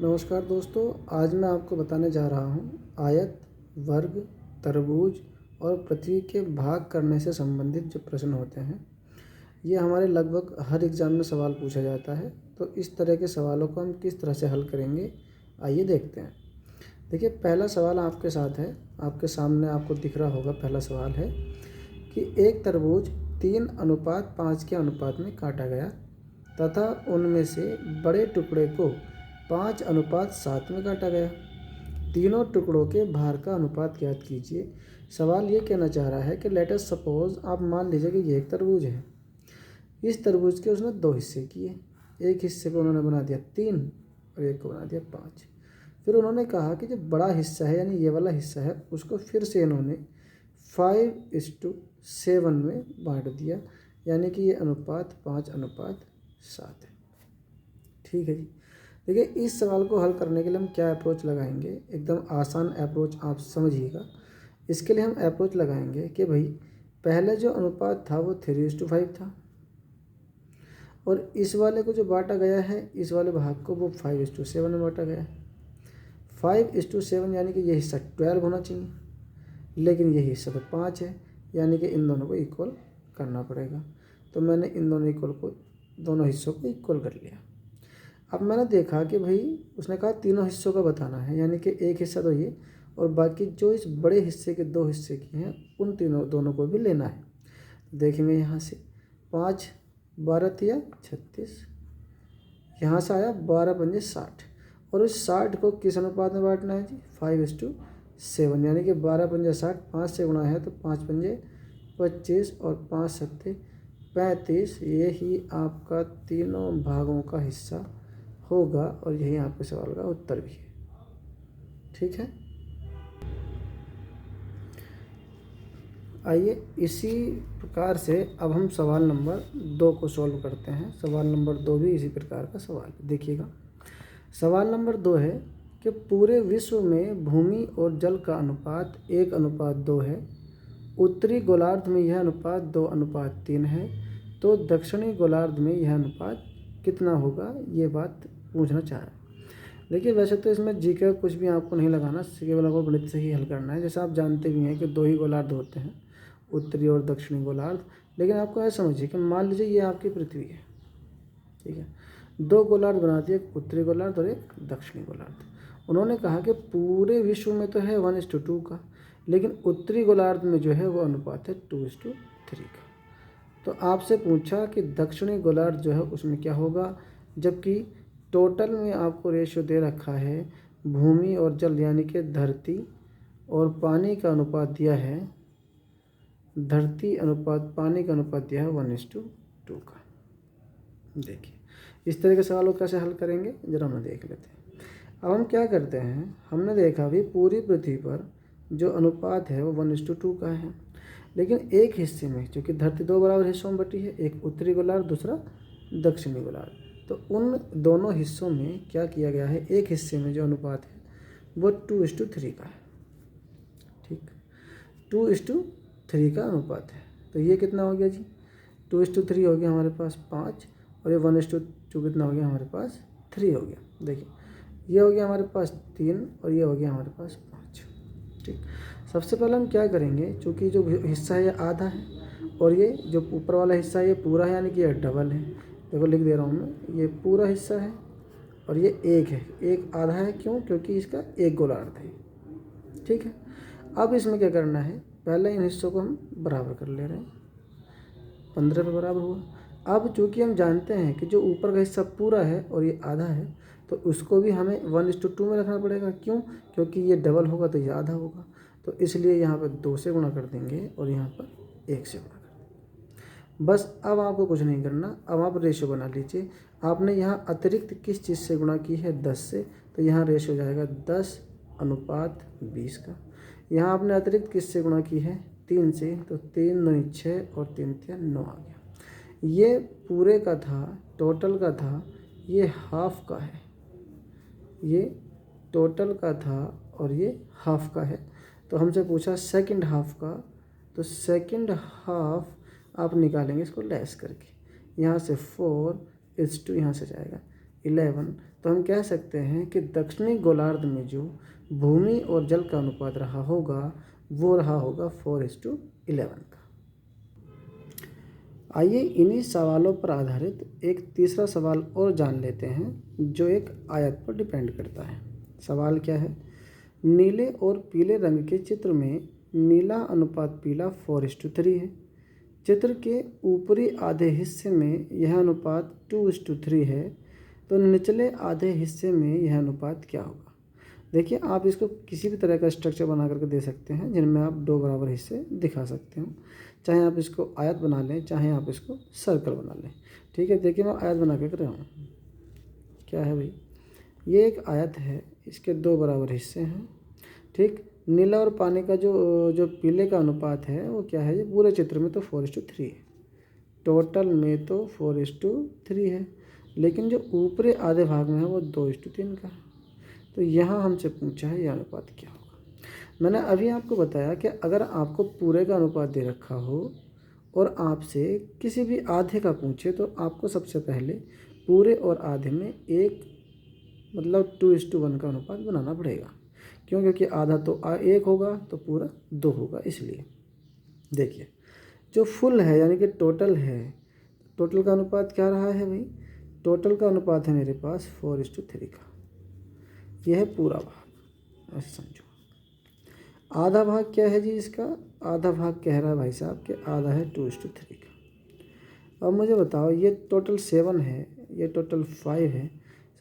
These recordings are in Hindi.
नमस्कार दोस्तों, आज मैं आपको बताने जा रहा हूँ आयत, वर्ग, तरबूज और पृथ्वी के भाग करने से संबंधित जो प्रश्न होते हैं, ये हमारे लगभग हर एग्ज़ाम में सवाल पूछा जाता है। तो इस तरह के सवालों को हम किस तरह से हल करेंगे, आइए देखते हैं। देखिए, पहला सवाल आपके साथ है, आपके सामने आपको दिख रहा होगा। पहला सवाल है कि एक तरबूज 3:5 के अनुपात में काटा गया तथा उनमें से बड़े टुकड़े को 5:7 में काटा गया। तीनों टुकड़ों के भार का अनुपात ज्ञात कीजिए। सवाल ये कहना चाह रहा है कि लेट अस सपोज, आप मान लीजिए कि ये एक तरबूज है। इस तरबूज के उसने 2 हिस्से किए। एक हिस्से को उन्होंने बना दिया 3 और एक को बना दिया 5। फिर उन्होंने कहा कि जो बड़ा हिस्सा है, यानी ये वाला हिस्सा है, उसको फिर से इन्होंने 5:7 में बांट दिया, यानी कि ये अनुपात 5:7 है। ठीक है जी। देखिए, इस सवाल को हल करने के लिए हम क्या अप्रोच लगाएंगे, एकदम आसान अप्रोच आप समझिएगा। इसके लिए हम अप्रोच लगाएंगे कि भाई, पहले जो अनुपात था वो 3:5 था, और इस वाले को जो बांटा गया है, इस वाले भाग को, वो 5:7 में बांटा गया है। 5:7 यानी कि ये हिस्सा 12 होना चाहिए, लेकिन ये हिस्सा तो 5 है, यानी कि इन दोनों को इक्वल करना पड़ेगा। तो मैंने इन दोनों हिस्सों को इक्वल कर लिया। अब मैंने देखा कि भाई, उसने कहा तीनों हिस्सों का बताना है, यानी कि एक हिस्सा तो ये और बाकी जो इस बड़े हिस्से के 2 हिस्से किए हैं, उन दोनों को भी लेना है। देखेंगे यहाँ से 5 12 तिया 36, यहाँ से आया 12 पंजे 60, और इस 60 को किस अनुपात में बांटना है जी? 5:7, यानी कि 12 पंजे 60, 5 से गुणा है तो 5 पंजे 25 और 5 सत्ते 35। ये ही आपका तीनों भागों का हिस्सा होगा, और यही आपके सवाल का उत्तर भी है। ठीक है, आइए इसी प्रकार से अब हम सवाल नंबर 2 को सॉल्व करते हैं। सवाल नंबर 2 भी इसी प्रकार का सवाल है। देखिएगा, सवाल नंबर 2 है कि पूरे विश्व में भूमि और जल का अनुपात 1:2 है। उत्तरी गोलार्ध में यह अनुपात 2:3 है, तो दक्षिणी गोलार्ध में यह अनुपात कितना होगा, ये बात पूछना चाह रहा है। देखिए, वैसे तो इसमें जी का कुछ भी आपको नहीं लगाना, केवल आपको गणित से ही हल करना है। जैसे आप जानते भी हैं कि 2 ही गोलार्ध होते हैं, उत्तरी और दक्षिणी गोलार्ध। लेकिन आपको ऐसा समझिए कि मान लीजिए ये आपकी पृथ्वी है, ठीक है। 2 गोलार्ध बना दिए, एक उत्तरी गोलार्ध और एक दक्षिणी गोलार्ध। उन्होंने कहा कि पूरे विश्व में तो है 1:2 का, लेकिन उत्तरी गोलार्ध में जो है वो अनुपात है 2:3 का। तो आपसे पूछा कि दक्षिणी गोलार्ध जो है उसमें क्या होगा, जबकि टोटल में आपको रेशियो दे रखा है भूमि और जल, यानी कि धरती और पानी का अनुपात दिया है, धरती अनुपात पानी का अनुपात दिया है 1:2 का। देखिए, इस तरह के सवालों को कैसे हल करेंगे, जरा हम देख लेते हैं। अब हम क्या करते हैं, हमने देखा भी पूरी पृथ्वी पर जो अनुपात है वो 1:2 का है, लेकिन एक हिस्से में, क्योंकि धरती 2 बराबर हिस्सों में बटी है, एक उत्तरी गोलार्ध दूसरा दक्षिणी गोलार्ध, तो उन दोनों हिस्सों में क्या किया गया है, एक हिस्से में जो अनुपात है वो 2:3 का है। ठीक, 2:3 का अनुपात है। तो ये कितना हो गया जी? 2:3 हो गया हमारे पास 5, और ये 1:2 कितना हो गया हमारे पास? 3 हो गया। देखिए, ये हो गया हमारे पास 3 और ये हो गया हमारे पास 5। ठीक, सबसे पहले हम क्या करेंगे, चूँकि जो हिस्सा है ये आधा है और ये जो ऊपर वाला हिस्सा है ये पूरा है, यानी कि ये डबल है। देखो, लिख दे रहा हूँ मैं, ये पूरा हिस्सा है और ये एक है, एक आधा है। क्यों? क्योंकि इसका एक गोलार्ध है। ठीक है, अब इसमें क्या करना है, पहले इन हिस्सों को हम बराबर कर ले रहे हैं, 15 पे बराबर हुआ। अब चूँकि हम जानते हैं कि जो ऊपर का हिस्सा पूरा है और ये आधा है, तो उसको भी हमें 1:2 में रखना पड़ेगा। क्यों? क्योंकि ये डबल होगा तो ये आधा होगा, तो इसलिए यहाँ पर 2 से गुणा कर देंगे और यहाँ पर 1 से गुणा कर देंगे। बस, अब आपको कुछ नहीं करना। अब आप रेशो बना लीजिए। आपने यहाँ अतिरिक्त किस चीज़ से गुणा की है? 10 से, तो यहाँ रेशो हो जाएगा 10:20 का। यहाँ आपने अतिरिक्त किस से गुणा की है? 3 से, तो 3 9 6 और 3 3 9 आ गया। ये पूरे का था, टोटल का था, ये हाफ का है। ये टोटल का था और ये हाफ का है। तो हमसे पूछा सेकंड हाफ का, तो सेकंड हाफ आप निकालेंगे इसको लेस करके। यहाँ से 4:2 यहाँ से जाएगा 11, तो हम कह सकते हैं कि दक्षिणी गोलार्ध में जो भूमि और जल का अनुपात रहा होगा वो रहा होगा 4:11 का। आइए इन्हीं सवालों पर आधारित एक तीसरा सवाल और जान लेते हैं जो एक आयत पर डिपेंड करता है। सवाल क्या है? नीले और पीले रंग के चित्र में नीला अनुपात पीला 4:3 है। चित्र के ऊपरी आधे हिस्से में यह अनुपात 2:3 है, तो निचले आधे हिस्से में यह अनुपात क्या होगा? देखिए, आप इसको किसी भी तरह का स्ट्रक्चर बना करके दे सकते हैं जिनमें आप दो बराबर हिस्से दिखा सकते हो। चाहे आप इसको आयत बना लें, चाहे आप इसको सर्कल बना लें। ठीक है, देखिए मैं आयत बना के कर रहा हूँ। क्या है भाई? ये एक आयत है, इसके दो बराबर हिस्से हैं। ठीक, नीला और पानी का जो पीले का अनुपात है वो क्या है? ये पूरे चित्र में तो 4:3 है, टोटल में तो 4:3 है, लेकिन जो ऊपरी आधे भाग में है वो 2:3 का है। तो यहाँ हमसे पूछा है ये अनुपात क्या होगा। मैंने अभी आपको बताया कि अगर आपको पूरे का अनुपात दे रखा हो और आपसे किसी भी आधे का पूछे तो आपको सबसे पहले पूरे और आधे में एक मतलब 2:1 का अनुपात बनाना पड़ेगा। क्यों? क्योंकि आधा तो 1 होगा तो पूरा 2 होगा। इसलिए देखिए, जो फुल है यानी कि टोटल है, टोटल का अनुपात क्या रहा है भाई? टोटल का अनुपात है मेरे पास 4:3 का। यह है पूरा भाग, ऐसे समझो। आधा भाग क्या है जी इसका? आधा भाग कह रहा है भाई साहब कि आधा है 2:3 का। अब मुझे बताओ, ये टोटल 7 है, ये टोटल 5 है।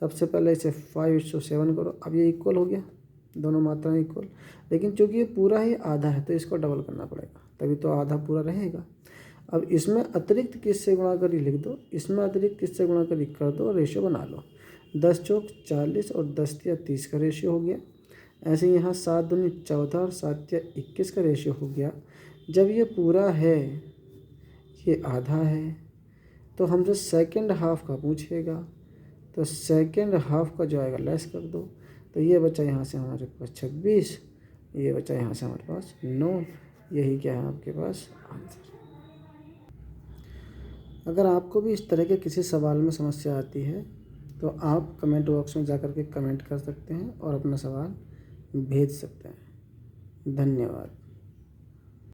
सबसे पहले इसे 5:7 करो। अब ये इक्वल हो गया, दोनों मात्राएं इक्वल। लेकिन चूंकि ये पूरा ही आधा है तो इसको डबल करना पड़ेगा, तभी तो आधा पूरा रहेगा। अब इसमें अतिरिक्त किससे गुणा करी लिख दो, इसमें अतिरिक्त किससे गुणा करी कर दो, रेशियो बना लो। 10 चौक 40 और 10 तिया 30 का रेशियो हो गया। ऐसे यहाँ 7 दूनी 14 और 7 तिया 21 का रेशियो हो गया। जब ये पूरा है, ये आधा है, तो हमसे सेकंड हाफ का पूछेगा, तो सेकंड हाफ का जो आएगा लेस कर दो। तो ये बचा यहाँ से हमारे पास 26, ये बचा यहाँ से हमारे पास 9। यही क्या है आपके पास आंसर। अगर आपको भी इस तरह के किसी सवाल में समस्या आती है तो आप कमेंट बॉक्स में जाकर के कमेंट कर सकते हैं और अपना सवाल भेज सकते हैं। धन्यवाद।